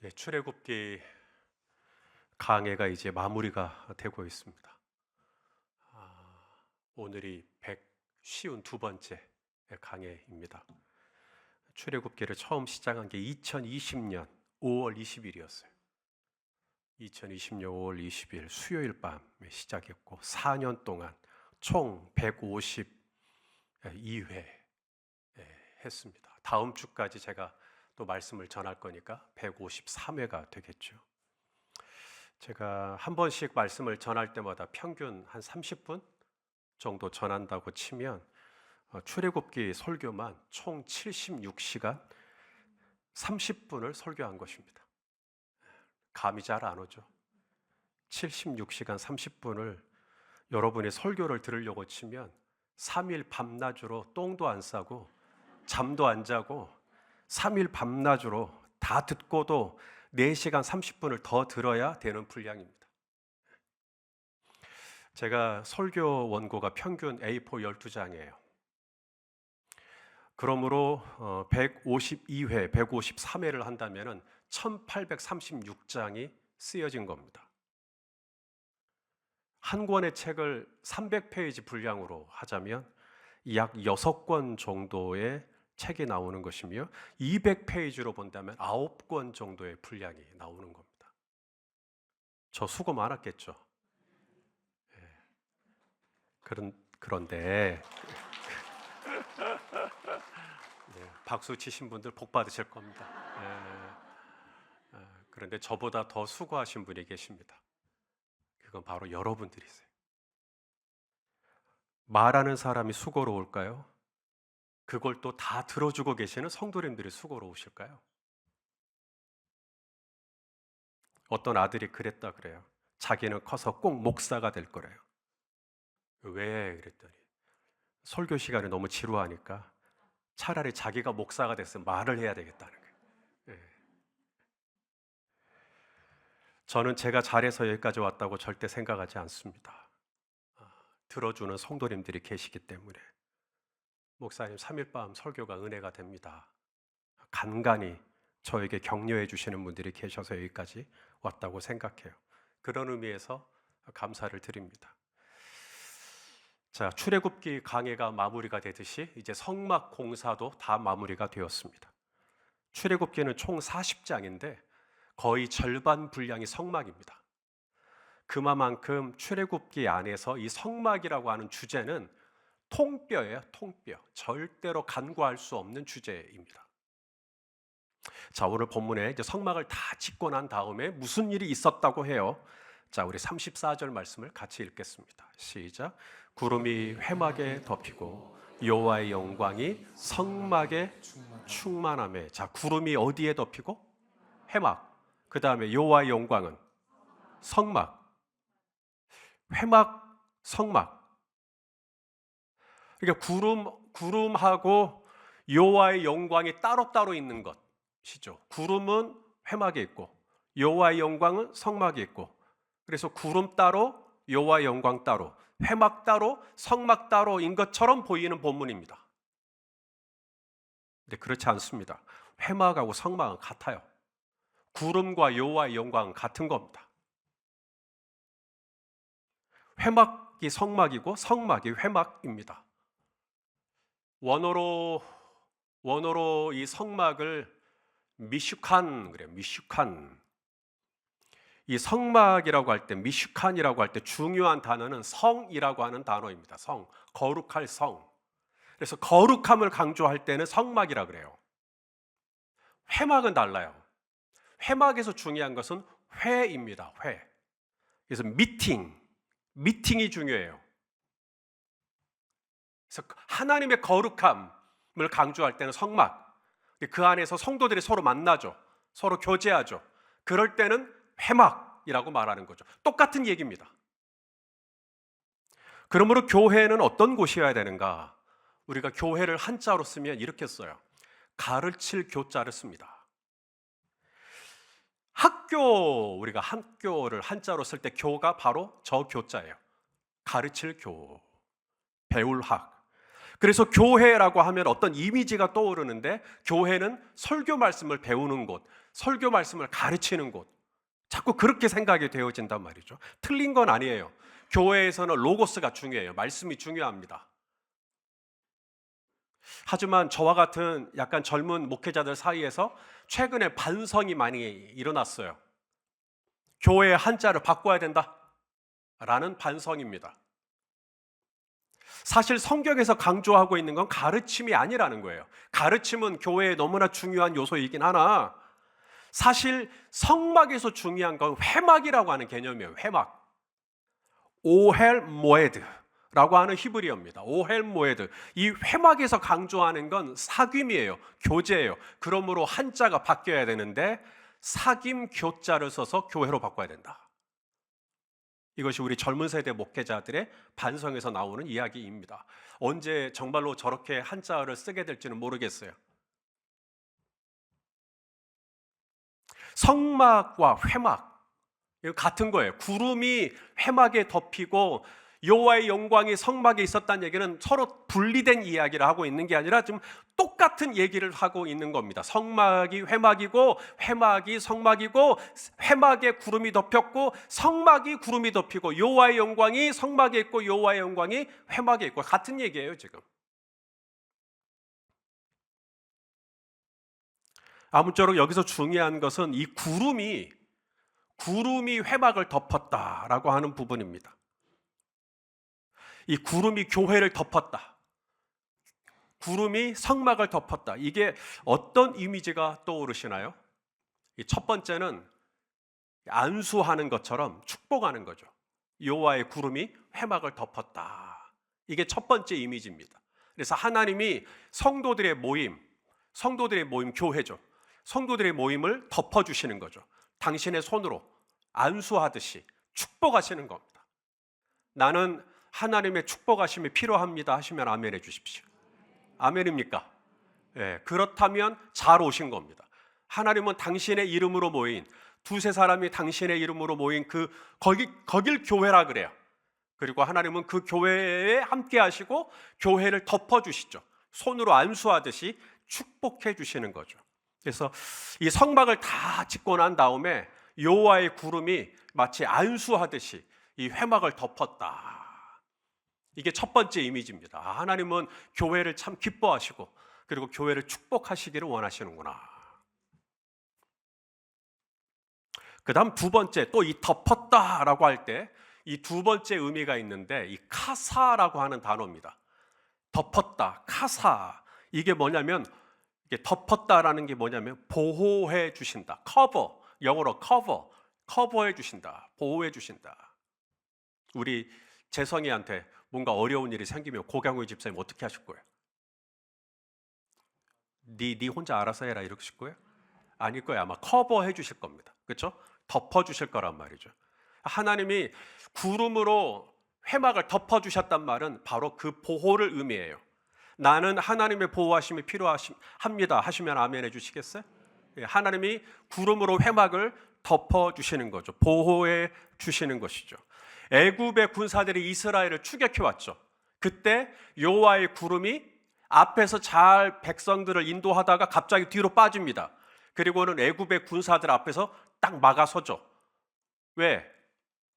네, 출애굽기 강해가 이제 마무리가 되고 있습니다. 오늘이 152번째 강해입니다. 출애굽기를 처음 시작한 게 2020년 5월 20일이었어요. 2020년 5월 20일 수요일 밤에 시작했고 4년 동안 총 152회 했습니다. 다음 주까지 제가 또 말씀을 전할 거니까 153회가 되겠죠. 제가 한 번씩 말씀을 전할 때마다 평균 한 30분 정도 전한다고 치면 출애굽기 설교만 총 76시간 30분을 설교한 것입니다. 감이 잘 안 오죠. 76시간 30분을 여러분이 설교를 들으려고 치면 3일 밤낮으로 똥도 안 싸고 잠도 안 자고 3일 밤낮으로 다 듣고도 4시간 30분을 더 들어야 되는 분량입니다. 제가 설교 원고가 평균 A4 12장이에요. 그러므로 152회, 153회를 한다면 1836장이 쓰여진 겁니다. 한 권의 책을 300페이지 분량으로 하자면 약 6권 정도의 책이 나오는 것이며 200페이지로 본다면 9권 정도의 분량이 나오는 겁니다. 저 수고 많았겠죠. 그런데 박수 치신 분들 복 받으실 겁니다. 그런데 저보다 더 수고하신 분이 계십니다. 그건 바로 여러분들이세요. 말하는 사람이 수고로울까요? 그걸 또 다 들어주고 계시는 성도님들이 수고로우실까요? 어떤 아들이 그랬다 그래요. 자기는 커서 꼭 목사가 될 거래요. 왜 그랬더니 설교 시간이 너무 지루하니까 차라리 자기가 목사가 됐으면 말을 해야 되겠다는 거예요. 저는 제가 잘해서 여기까지 왔다고 절대 생각하지 않습니다. 들어주는 성도님들이 계시기 때문에 목사님 3일 밤 설교가 은혜가 됩니다. 간간히 저에게 격려해 주시는 분들이 계셔서 여기까지 왔다고 생각해요. 그런 의미에서 감사를 드립니다. 자, 출애굽기 강해가 마무리가 되듯이 이제 성막 공사도 다 마무리가 되었습니다. 출애굽기는 총 40장인데 거의 절반 분량이 성막입니다. 그만큼 출애굽기 안에서 이 성막이라고 하는 주제는 통뼈예요, 통뼈. 절대로 간과할 수 없는 주제입니다. 자, 오늘 본문에 이제 성막을 다 짓고 난 다음에 무슨 일이 있었다고 해요. 자, 우리 34절 말씀을 같이 읽겠습니다. 시작. 구름이 회막에 덮이고 여호와의 영광이 성막에 충만하며. 자, 구름이 어디에 덮이고? 회막. 그 다음에 여호와의 영광은 성막. 회막, 성막. 그러니까 구름하고 여호와의 영광이 따로따로 있는 것이죠. 구름은 회막에 있고 여호와의 영광은 성막에 있고, 그래서 구름 따로 여호와의 영광 따로 회막 따로 성막 따로인 것처럼 보이는 본문입니다. 근데 그렇지 않습니다. 회막하고 성막은 같아요. 구름과 여호와의 영광은 같은 겁니다. 회막이 성막이고 성막이 회막입니다. 원어로 이 성막을 미슈칸 그래요. 미슈칸. 이 성막이라고 할 때, 미슈칸이라고 할 때 중요한 단어는 성이라고 하는 단어입니다. 성, 거룩할 성. 그래서 거룩함을 강조할 때는 성막이라 그래요. 회막은 달라요. 회막에서 중요한 것은 회입니다. 회. 그래서 미팅이 중요해요. 그래서 하나님의 거룩함을 강조할 때는 성막. 그 안에서 성도들이 서로 만나죠. 서로 교제하죠. 그럴 때는 회막이라고 말하는 거죠. 똑같은 얘기입니다. 그러므로 교회는 어떤 곳이어야 되는가? 우리가 교회를 한자로 쓰면 이렇게 써요. 가르칠 교자를 씁니다. 우리가 학교를 한자로 쓸 때 교가 바로 저 교자예요. 가르칠 교, 배울 학. 그래서 교회라고 하면 어떤 이미지가 떠오르는데, 교회는 설교 말씀을 배우는 곳, 설교 말씀을 가르치는 곳, 자꾸 그렇게 생각이 되어진단 말이죠. 틀린 건 아니에요. 교회에서는 로고스가 중요해요. 말씀이 중요합니다. 하지만 저와 같은 약간 젊은 목회자들 사이에서 최근에 반성이 많이 일어났어요. 교회의 한자를 바꿔야 된다 라는 반성입니다. 사실 성경에서 강조하고 있는 건 가르침이 아니라는 거예요. 가르침은 교회에 너무나 중요한 요소이긴 하나 사실 성막에서 중요한 건 회막이라고 하는 개념이에요. 회막. 오헬 모에드라고 하는 히브리어입니다. 오헬 모에드. 이 회막에서 강조하는 건 사귐이에요. 교제예요. 그러므로 한자가 바뀌어야 되는데 사귐 교자를 써서 교회로 바꿔야 된다. 이것이 우리 젊은 세대 목회자들의 반성에서 나오는 이야기입니다. 언제 정말로 저렇게 한자를 쓰게 될지는 모르겠어요. 성막과 회막 이거 같은 거예요. 구름이 회막에 덮이고 여호와의 영광이 성막에 있었다는 얘기는 서로 분리된 이야기를 하고 있는 게 아니라 좀 똑같은 얘기를 하고 있는 겁니다. 성막이 회막이고 회막이 성막이고 회막에 구름이 덮였고 성막이 구름이 덮이고 여호와의 영광이 성막에 있고 여호와의 영광이 회막에 있고 같은 얘기예요, 지금. 아무쪼록 여기서 중요한 것은 이 구름이 회막을 덮었다라고 하는 부분입니다. 이 구름이 교회를 덮었다. 구름이 성막을 덮었다. 이게 어떤 이미지가 떠오르시나요? 첫 번째는 안수하는 것처럼 축복하는 거죠. 여호와의 구름이 회막을 덮었다. 이게 첫 번째 이미지입니다. 그래서 하나님이 성도들의 모임 교회죠. 성도들의 모임을 덮어주시는 거죠. 당신의 손으로 안수하듯이 축복하시는 겁니다. 나는 하나님의 축복하심이 필요합니다 하시면 아멘 해주십시오. 아멘입니까? 네, 그렇다면 잘 오신 겁니다. 하나님은 당신의 이름으로 모인 두세 사람이 당신의 이름으로 모인 거길 교회라 그래요. 그리고 하나님은 그 교회에 함께 하시고 교회를 덮어주시죠. 손으로 안수하듯이 축복해 주시는 거죠. 그래서 이 성막을 다 짓고 난 다음에 여호와의 구름이 마치 안수하듯이 이 회막을 덮었다. 이게 첫 번째 이미지입니다. 하나님은 교회를 참 기뻐하시고 그리고 교회를 축복하시기를 원하시는구나. 그 다음 두 번째, 또 이 덮었다라고 할 때 이 두 번째 의미가 있는데 이 카사라고 하는 단어입니다. 덮었다, 카사. 이게 뭐냐면 이게 덮었다라는 게 뭐냐면 보호해 주신다. 커버, 영어로 커버해 주신다. 보호해 주신다. 우리 재성이한테 뭔가 어려운 일이 생기면 고경우 집사님 어떻게 하실 거예요? 네 혼자 알아서 해라 이러실 거예요? 아닐 거예요. 아마 커버해 주실 겁니다. 그렇죠? 덮어 주실 거란 말이죠. 하나님이 구름으로 회막을 덮어 주셨단 말은 바로 그 보호를 의미해요. 나는 하나님의 보호하심이 필요합니다 하시면 아멘 해주시겠어요? 하나님이 구름으로 회막을 덮어 주시는 거죠. 보호해 주시는 것이죠. 애굽의 군사들이 이스라엘을 추격해 왔죠. 그때 여호와의 구름이 앞에서 잘 백성들을 인도하다가 갑자기 뒤로 빠집니다. 그리고는 애굽의 군사들 앞에서 딱 막아서죠. 왜?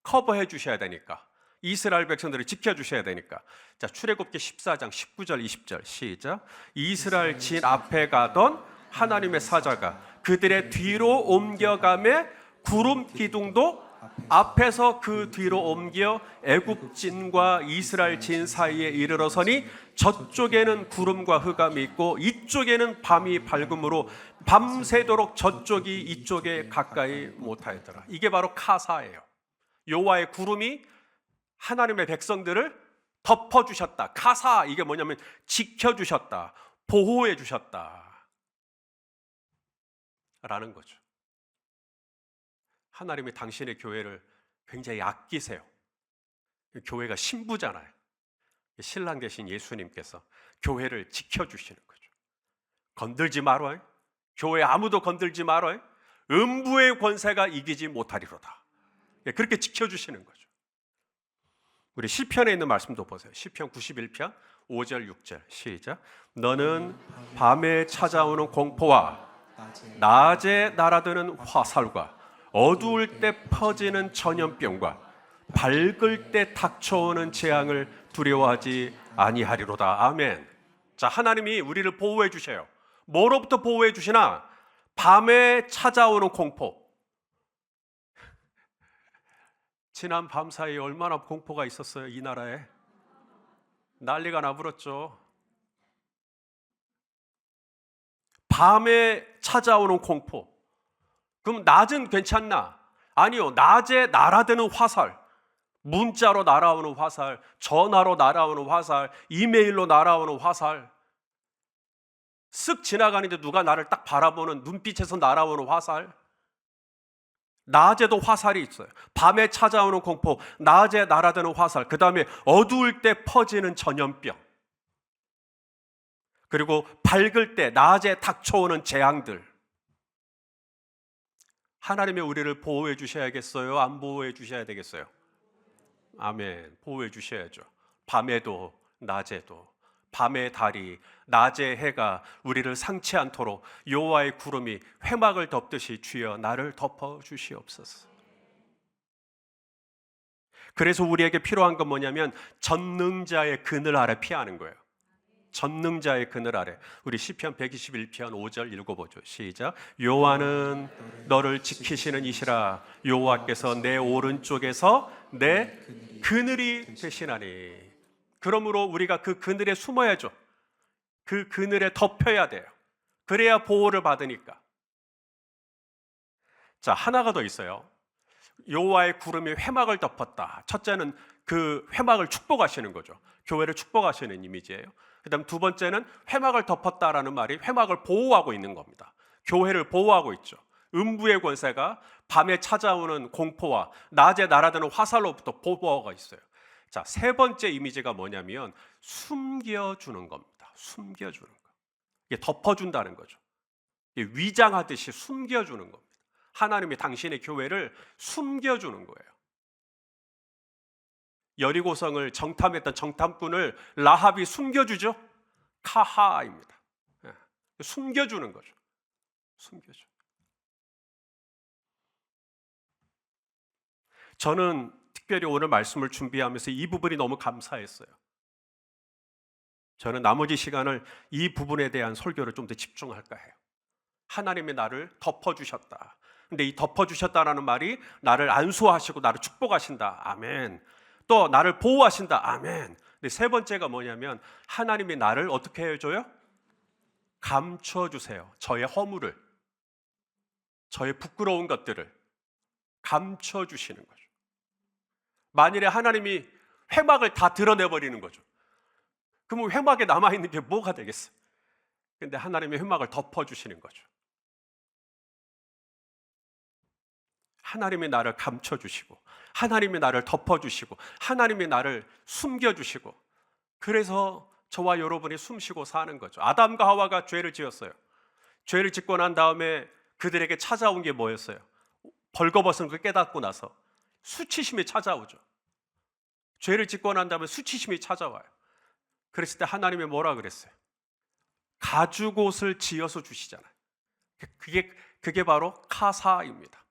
커버해 주셔야 되니까. 이스라엘 백성들을 지켜주셔야 되니까. 자, 출애굽기 14장 19절 20절 시작. 이스라엘 진 앞에 가던 하나님의 사자가 그들의 뒤로 옮겨가매 구름 기둥도 앞에서 그 뒤로 옮겨 애굽 진과 이스라엘 진 사이에 이르러서니 저쪽에는 구름과 흑암이 있고 이쪽에는 밤이 밝음으로 밤새도록 저쪽이 이쪽에 가까이 못하였더라. 이게 바로 카사예요. 여호와의 구름이 하나님의 백성들을 덮어주셨다. 카사, 이게 뭐냐면 지켜주셨다, 보호해주셨다 라는 거죠. 하나님이 당신의 교회를 굉장히 아끼세요. 교회가 신부잖아요. 신랑 되신 예수님께서 교회를 지켜주시는 거죠. 건들지 말아요. 교회 아무도 건들지 말아요. 음부의 권세가 이기지 못하리로다. 그렇게 지켜주시는 거죠. 우리 시편에 있는 말씀도 보세요. 시편 91편 5절 6절 시작. 너는 밤에 찾아오는 공포와 낮에 날아드는 화살과 어두울 때 퍼지는 전염병과 밝을 때 닥쳐오는 재앙을 두려워하지 아니하리로다. 아멘. 자, 하나님이 우리를 보호해 주셔요. 뭐로부터 보호해 주시나? 밤에 찾아오는 공포. 지난 밤 사이에 얼마나 공포가 있었어요, 이 나라에. 난리가 나버렸죠. 밤에 찾아오는 공포. 그럼 낮은 괜찮나? 아니요. 낮에 날아드는 화살, 문자로 날아오는 화살, 전화로 날아오는 화살, 이메일로 날아오는 화살, 쓱 지나가는데 누가 나를 딱 바라보는 눈빛에서 날아오는 화살. 낮에도 화살이 있어요. 밤에 찾아오는 공포, 낮에 날아드는 화살, 그 다음에 어두울 때 퍼지는 전염병, 그리고 밝을 때 낮에 닥쳐오는 재앙들. 하나님이 우리를 보호해 주셔야겠어요? 안 보호해 주셔야 되겠어요? 아멘. 보호해 주셔야죠. 밤에도 낮에도, 밤의 달이 낮의 해가 우리를 상치 않도록 여호와의 구름이 회막을 덮듯이 주여 나를 덮어 주시옵소서. 그래서 우리에게 필요한 건 뭐냐면 전능자의 그늘 아래 피하는 거예요. 전능자의 그늘 아래. 우리 시편 121편 5절 읽어보죠. 시작. 여호와는 너를 지키시는 이시라. 여호와께서 내 오른쪽에서 내 그늘이 되시나니. 그러므로 우리가 그 그늘에 숨어야죠. 그 그늘에 덮여야 돼요. 그래야 보호를 받으니까. 자, 하나가 더 있어요. 여호와의 구름이 회막을 덮었다. 첫째는 그 회막을 축복하시는 거죠. 교회를 축복하시는 이미지예요. 그다음 두 번째는 회막을 덮었다라는 말이 회막을 보호하고 있는 겁니다. 교회를 보호하고 있죠. 음부의 권세가 밤에 찾아오는 공포와 낮에 날아드는 화살로부터 보호하고 있어요. 자, 세 번째 이미지가 뭐냐면 숨겨주는 겁니다. 숨겨주는 거. 이게 덮어준다는 거죠. 이게 위장하듯이 숨겨주는 겁니다. 하나님이 당신의 교회를 숨겨주는 거예요. 여리고성을 정탐했던 정탐꾼을 라합이 숨겨주죠. 카하입니다. 숨겨주는 거죠. 숨겨줘. 저는 특별히 오늘 말씀을 준비하면서 이 부분이 너무 감사했어요. 저는 나머지 시간을 이 부분에 대한 설교를 좀 더 집중할까 해요. 하나님이 나를 덮어주셨다. 근데 이 덮어주셨다라는 말이 나를 안수하시고 나를 축복하신다. 아멘. 또 나를 보호하신다. 아멘. 근데 세 번째가 뭐냐면 하나님이 나를 어떻게 해줘요? 감춰주세요. 저의 허물을, 저의 부끄러운 것들을 감춰주시는 거죠. 만일에 하나님이 회막을 다 드러내버리는 거죠. 그러면 회막에 남아있는 게 뭐가 되겠어요? 근데 하나님이 회막을 덮어주시는 거죠. 하나님이 나를 감춰주시고 하나님이 나를 덮어주시고 하나님이 나를 숨겨주시고, 그래서 저와 여러분이 숨쉬고 사는 거죠. 아담과 하와가 죄를 지었어요. 죄를 짓고 난 다음에 그들에게 찾아온 게 뭐였어요? 벌거벗은 걸 깨닫고 나서 수치심이 찾아오죠. 죄를 짓고 난 다음에 수치심이 찾아와요. 그랬을 때 하나님이 뭐라 그랬어요? 가죽옷을 지어서 주시잖아요. 그게 바로 카사입니다.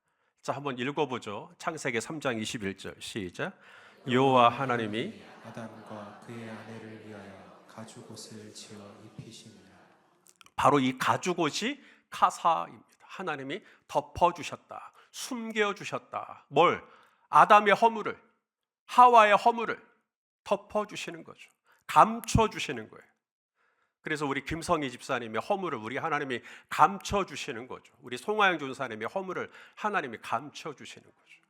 자, 한번 읽어보죠. 창세기 3장 21절 시작. 여호와 하나님이 아담과 그의 아내를 위하여 가죽옷을 지어 입히시니라. 바로 이 가죽옷이 카사입니다. 하나님이 덮어주셨다, 숨겨주셨다. 뭘? 아담의 허물을, 하와의 허물을 덮어주시는 거죠. 감춰주시는 거예요. 그래서 우리 김성희 집사님의 허물을 우리 하나님이 감춰주시는 거죠. 우리 송하영 전사님의 허물을 하나님이 감춰주시는 거죠.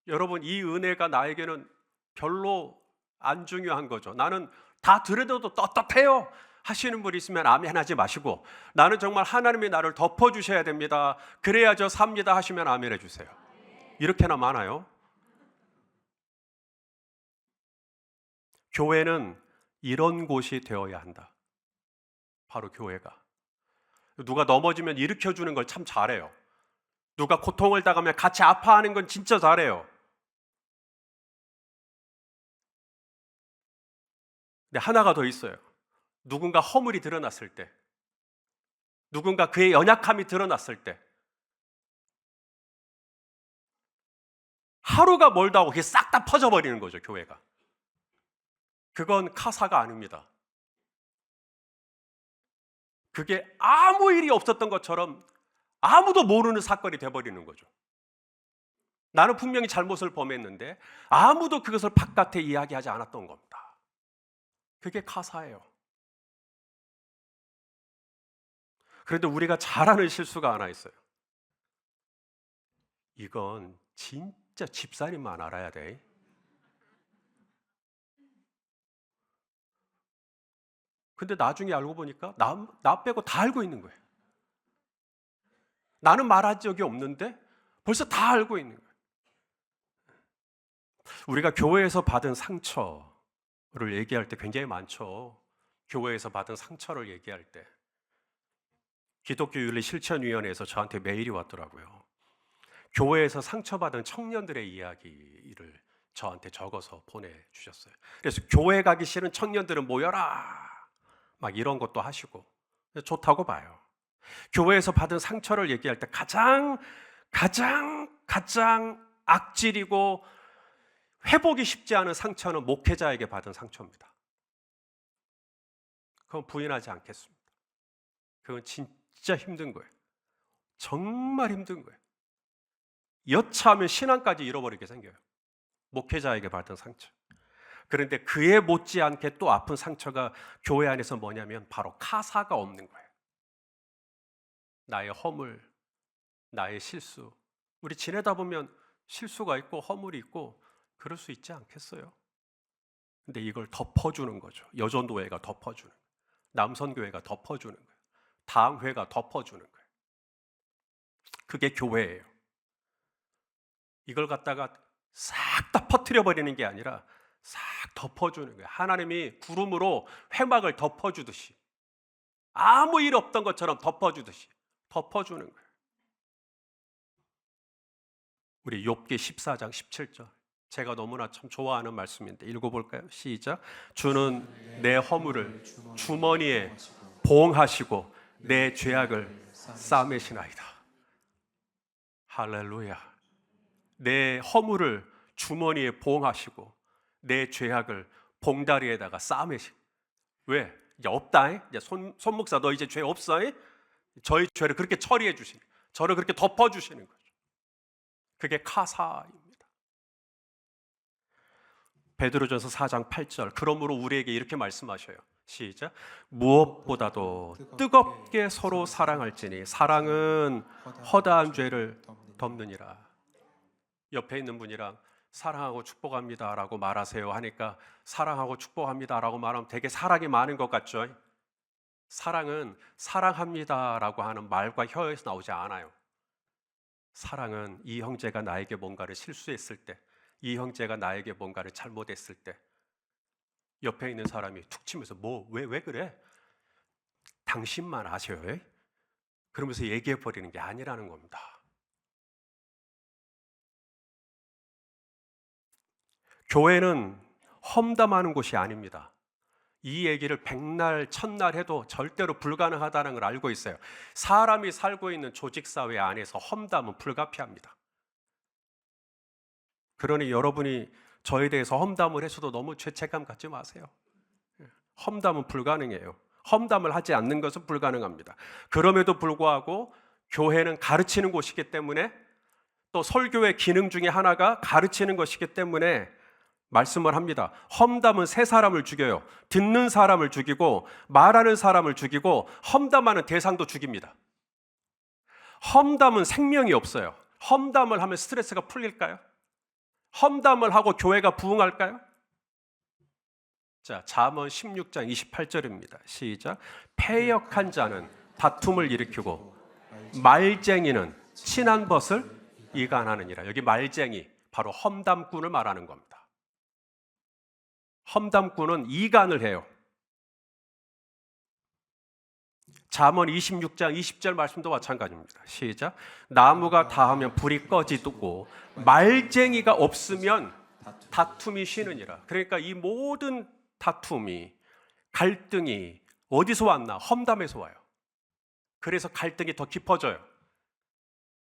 여러분, 이 은혜가 나에게는 별로 안 중요한 거죠. 나는 다 들어도 떳떳해요 하시는 분이 있으면 아멘 하지 마시고, 나는 정말 하나님이 나를 덮어주셔야 됩니다, 그래야 저 삽니다 하시면 아멘 해주세요. 이렇게나 많아요. 교회는 이런 곳이 되어야 한다. 바로 교회가. 누가 넘어지면 일으켜주는 걸 참 잘해요. 누가 고통을 당하면 같이 아파하는 건 진짜 잘해요. 근데 하나가 더 있어요. 누군가 허물이 드러났을 때 누군가 그의 연약함이 드러났을 때 하루가 멀다 하고 그게 싹 다 퍼져버리는 거죠, 교회가. 그건 카사가 아닙니다. 그게 아무 일이 없었던 것처럼 아무도 모르는 사건이 돼버리는 거죠. 나는 분명히 잘못을 범했는데 아무도 그것을 바깥에 이야기하지 않았던 겁니다. 그게 카사예요. 그런데 우리가 잘하는 실수가 하나 있어요. 이건 진짜 집사님만 알아야 돼. 근데 나중에 알고 보니까 나 빼고 다 알고 있는 거예요. 나는 말한 적이 없는데 벌써 다 알고 있는 거예요. 우리가 교회에서 받은 상처를 얘기할 때 굉장히 많죠. 교회에서 받은 상처를 얘기할 때. 기독교윤리실천위원회에서 저한테 메일이 왔더라고요. 교회에서 상처받은 청년들의 이야기를 저한테 적어서 보내주셨어요. 그래서 교회 가기 싫은 청년들은 모여라 막 이런 것도 하시고 좋다고 봐요. 교회에서 받은 상처를 얘기할 때 가장 악질이고 회복이 쉽지 않은 상처는 목회자에게 받은 상처입니다. 그건 부인하지 않겠습니다. 그건 진짜 힘든 거예요. 정말 힘든 거예요. 여차하면 신앙까지 잃어버리게 생겨요. 목회자에게 받은 상처. 그런데 그에 못지않게 또 아픈 상처가 교회 안에서 뭐냐면 바로 카사가 없는 거예요. 나의 허물, 나의 실수. 우리 지내다 보면 실수가 있고 허물이 있고 그럴 수 있지 않겠어요? 근데 이걸 덮어주는 거죠. 여전도회가 덮어주는 거예요. 남선교회가 덮어주는 거예요. 당회가 덮어주는 거예요. 그게 교회예요. 이걸 갖다가 싹 다 퍼뜨려버리는 게 아니라 싹 덮어주는 거예요. 하나님이 구름으로 회막을 덮어주듯이 아무 일 없던 것처럼 덮어주듯이 덮어주는 거예요. 우리 욥기 14장 17절 제가 너무나 참 좋아하는 말씀인데 읽어볼까요? 시작. 주는 내 허물을 주머니에 봉하시고 내 죄악을 싸매시나이다. 할렐루야. 내 허물을 주머니에 봉하시고 내 죄악을 봉다리에다가 싸매시. 왜? 이제 없다. 이제 손 목사 너 이제 죄 없어. 저희 죄를 그렇게 처리해 주시는, 저를 그렇게 덮어 주시는 거죠. 그게 카사입니다. 베드로전서 4장 8절. 그러므로 우리에게 이렇게 말씀하셔요. 시작. 무엇보다도 뜨겁게 서로 사랑할지니 사랑은 허다한 죄를 덮느니라. 옆에 있는 분이랑 사랑하고 축복합니다 라고 말하세요 하니까 사랑하고 축복합니다 라고 말하면 되게 사랑이 많은 것 같죠? 사랑은 사랑합니다 라고 하는 말과 혀에서 나오지 않아요. 사랑은 이 형제가 나에게 뭔가를 실수했을 때, 이 형제가 나에게 뭔가를 잘못했을 때 옆에 있는 사람이 툭 치면서 왜 그래? 당신만 아셔요. 그러면서 얘기해버리는 게 아니라는 겁니다. 교회는 험담하는 곳이 아닙니다. 이 얘기를 백날 천날 해도 절대로 불가능하다는 걸 알고 있어요. 사람이 살고 있는 조직사회 안에서 험담은 불가피합니다. 그러니 여러분이 저에 대해서 험담을 해서도 너무 죄책감 갖지 마세요. 험담은 불가능해요. 험담을 하지 않는 것은 불가능합니다. 그럼에도 불구하고 교회는 가르치는 곳이기 때문에 또 설교의 기능 중에 하나가 가르치는 것이기 때문에 말씀을 합니다. 험담은 세 사람을 죽여요. 듣는 사람을 죽이고 말하는 사람을 죽이고 험담하는 대상도 죽입니다. 험담은 생명이 없어요. 험담을 하면 스트레스가 풀릴까요? 험담을 하고 교회가 부흥할까요? 자, 잠언 16장 28절입니다. 시작. 패역한 자는 다툼을 일으키고 말쟁이는 친한 벗을 이간하느니라. 여기 말쟁이 바로 험담꾼을 말하는 겁니다. 험담꾼은 이간을 해요. 잠언 26장 20절 말씀도 마찬가지입니다. 시작. 나무가 다하면 불이 꺼지고 말쟁이가 없으면 다툼이 쉬느니라. 그러니까 이 모든 다툼이 갈등이 어디서 왔나? 험담에서 와요. 그래서 갈등이 더 깊어져요.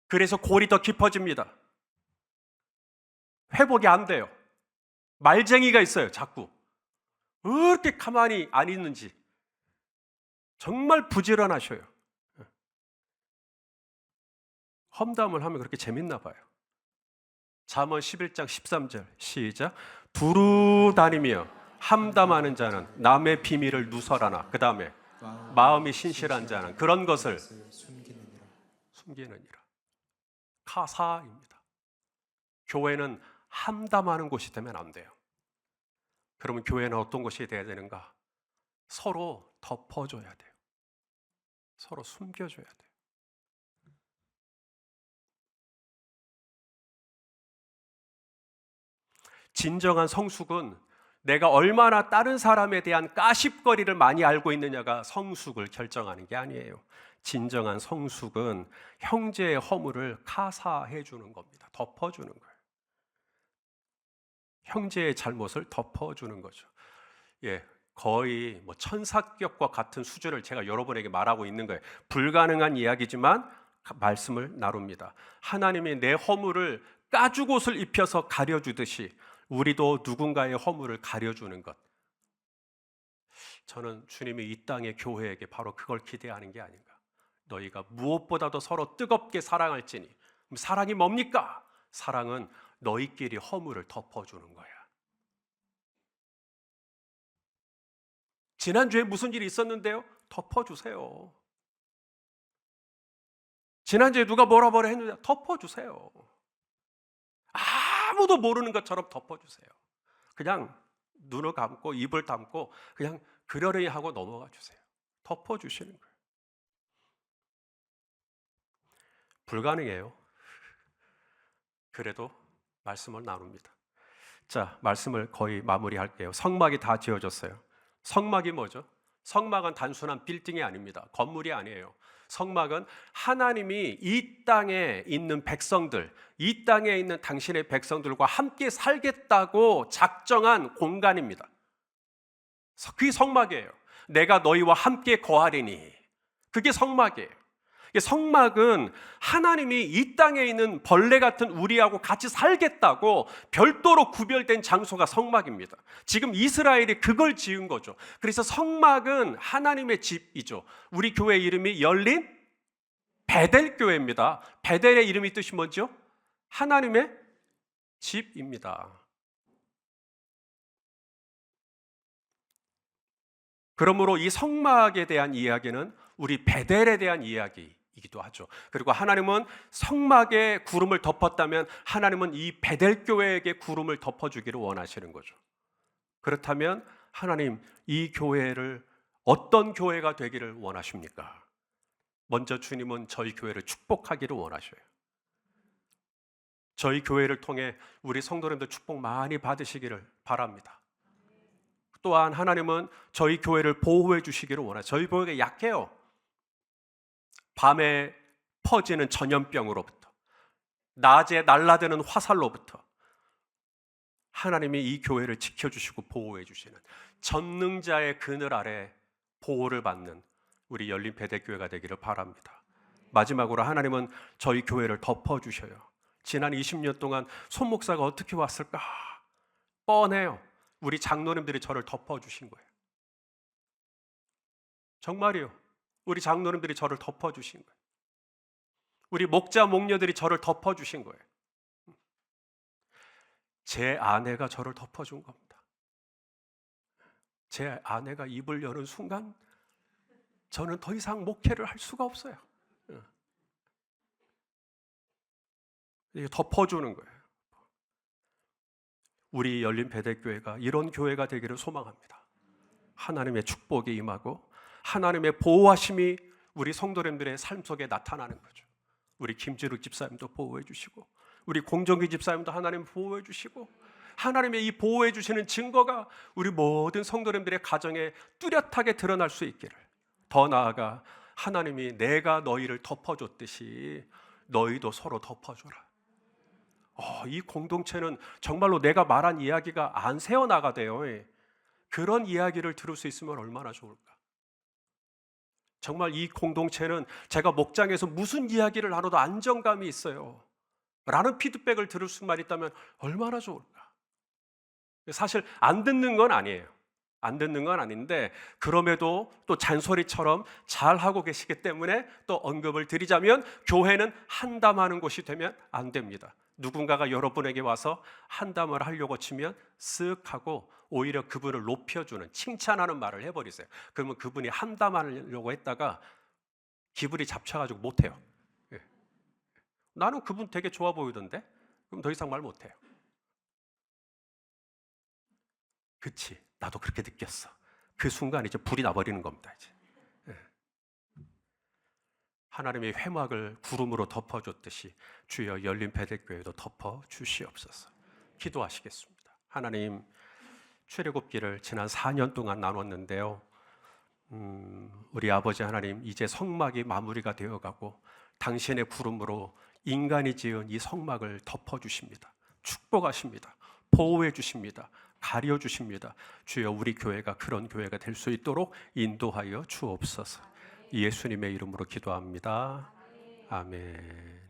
그래서 골이 더 깊어집니다. 회복이 안 돼요. 말쟁이가 있어요, 자꾸. 왜 이렇게 가만히 안 있는지. 정말 부지런하셔요. 험담을 하면 그렇게 재밌나 봐요. 잠언 11장 13절 시작. 두루 다니며 함담하는 자는 남의 비밀을 누설하나, 그 다음에 마음이 신실한 자는 그런 것을 숨기느니라. 카사입니다. 교회는 함담하는 곳이 되면 안 돼요. 그러면 교회는 어떤 곳이 돼야 되는가? 서로 덮어줘야 돼요. 서로 숨겨줘야 돼요. 진정한 성숙은 내가 얼마나 다른 사람에 대한 까십거리를 많이 알고 있느냐가 성숙을 결정하는 게 아니에요. 진정한 성숙은 형제의 허물을 카사해 주는 겁니다. 덮어주는 거예요. 형제의 잘못을 덮어주는 거죠. 예, 거의 뭐 천사격과 같은 수준을 제가 여러분에게 말하고 있는 거예요. 불가능한 이야기지만 말씀을 나눕니다. 하나님이 내 허물을 가죽옷을 입혀서 가려주듯이 우리도 누군가의 허물을 가려주는 것. 저는 주님이 이 땅의 교회에게 바로 그걸 기대하는 게 아닌가. 너희가 무엇보다도 서로 뜨겁게 사랑할지니. 그럼 사랑이 뭡니까? 사랑은 너희끼리 허물을 덮어주는 거야. 지난주에 무슨 일이 있었는데요? 덮어주세요. 지난주에 누가 뭐라 했는데 덮어주세요. 아무도 모르는 것처럼 덮어주세요. 그냥 눈을 감고 입을 닫고 그냥 그러려니 하고 넘어가 주세요. 덮어주시는 거예요. 불가능해요. 그래도 말씀을 나눕니다. 자, 말씀을 거의 마무리할게요. 성막이 다 지어졌어요. 성막이 뭐죠? 성막은 단순한 빌딩이 아닙니다. 건물이 아니에요. 성막은 하나님이 이 땅에 있는 백성들, 이 땅에 있는 당신의 백성들과 함께 살겠다고 작정한 공간입니다. 그게 성막이에요. 내가 너희와 함께 거하리니. 그게 성막이에요. 성막은 하나님이 이 땅에 있는 벌레 같은 우리하고 같이 살겠다고 별도로 구별된 장소가 성막입니다. 지금 이스라엘이 그걸 지은 거죠. 그래서 성막은 하나님의 집이죠. 우리 교회 이름이 열린 베델교회입니다. 베델의 이름이 뜻이 뭐죠? 하나님의 집입니다. 그러므로 이 성막에 대한 이야기는 우리 베델에 대한 이야기이기도 하죠. 그리고 하나님은 성막에 구름을 덮었다면 하나님은 이 베델 교회에게 구름을 덮어주기를 원하시는 거죠. 그렇다면 하나님 이 교회를 어떤 교회가 되기를 원하십니까? 먼저 주님은 저희 교회를 축복하기를 원하셔요. 저희 교회를 통해 우리 성도님들 축복 많이 받으시기를 바랍니다. 또한 하나님은 저희 교회를 보호해 주시기를 원하세요. 저희 교회가 약해요. 밤에 퍼지는 전염병으로부터, 낮에 날아드는 화살로부터 하나님이 이 교회를 지켜주시고 보호해 주시는 전능자의 그늘 아래 보호를 받는 우리 열린 베델교회가 되기를 바랍니다. 마지막으로 하나님은 저희 교회를 덮어주셔요. 지난 20년 동안 손 목사가 어떻게 왔을까? 뻔해요. 우리 장로님들이 저를 덮어주신 거예요. 정말이요. 우리 장로님들이 저를 덮어주신 거예요. 우리 목자 목녀들이 저를 덮어주신 거예요. 제 아내가 저를 덮어준 겁니다. 제 아내가 입을 여는 순간 저는 더 이상 목회를 할 수가 없어요. 이게 덮어주는 거예요. 우리 열린 베델교회가 이런 교회가 되기를 소망합니다. 하나님의 축복이 임하고 하나님의 보호하심이 우리 성도님들의 삶 속에 나타나는 거죠. 우리 김지륵 집사님도 보호해 주시고 우리 공정기 집사님도 하나님 보호해 주시고 하나님의 이 보호해 주시는 증거가 우리 모든 성도님들의 가정에 뚜렷하게 드러날 수 있기를, 더 나아가 하나님이 내가 너희를 덮어줬듯이 너희도 서로 덮어줘라. 이 공동체는 정말로 내가 말한 이야기가 안 새어나가대요. 그런 이야기를 들을 수 있으면 얼마나 좋을까. 정말 이 공동체는 제가 목장에서 무슨 이야기를 나눠도 안정감이 있어요 라는 피드백을 들을 수만 있다면 얼마나 좋을까. 사실 안 듣는 건 아니에요. 안 듣는 건 아닌데 그럼에도 또 잔소리처럼 잘하고 계시기 때문에 또 언급을 드리자면 교회는 한담하는 곳이 되면 안 됩니다. 누군가가 여러분에게 와서 한담을 하려고 치면 쓱 하고 오히려 그분을 높여주는 칭찬하는 말을 해버리세요. 그러면 그분이 한담하려고 했다가 기분이 잡쳐가지고 못해요. 예. 나는 그분 되게 좋아 보이던데? 그럼 더 이상 말 못해요. 그치, 나도 그렇게 느꼈어. 그 순간 이제 불이 나버리는 겁니다. 이제. 예. 하나님의 회막을 구름으로 덮어줬듯이 주여 열린 베델교회도 덮어주시옵소서. 기도하시겠습니다. 하나님, 출애굽기를 지난 4년 동안 나눴는데요. 우리 아버지 하나님, 이제 성막이 마무리가 되어가고 당신의 구름으로 인간이 지은 이 성막을 덮어주십니다. 축복하십니다. 보호해 주십니다. 가려 주십니다. 주여, 우리 교회가 그런 교회가 될 수 있도록 인도하여 주옵소서. 예수님의 이름으로 기도합니다. 아멘.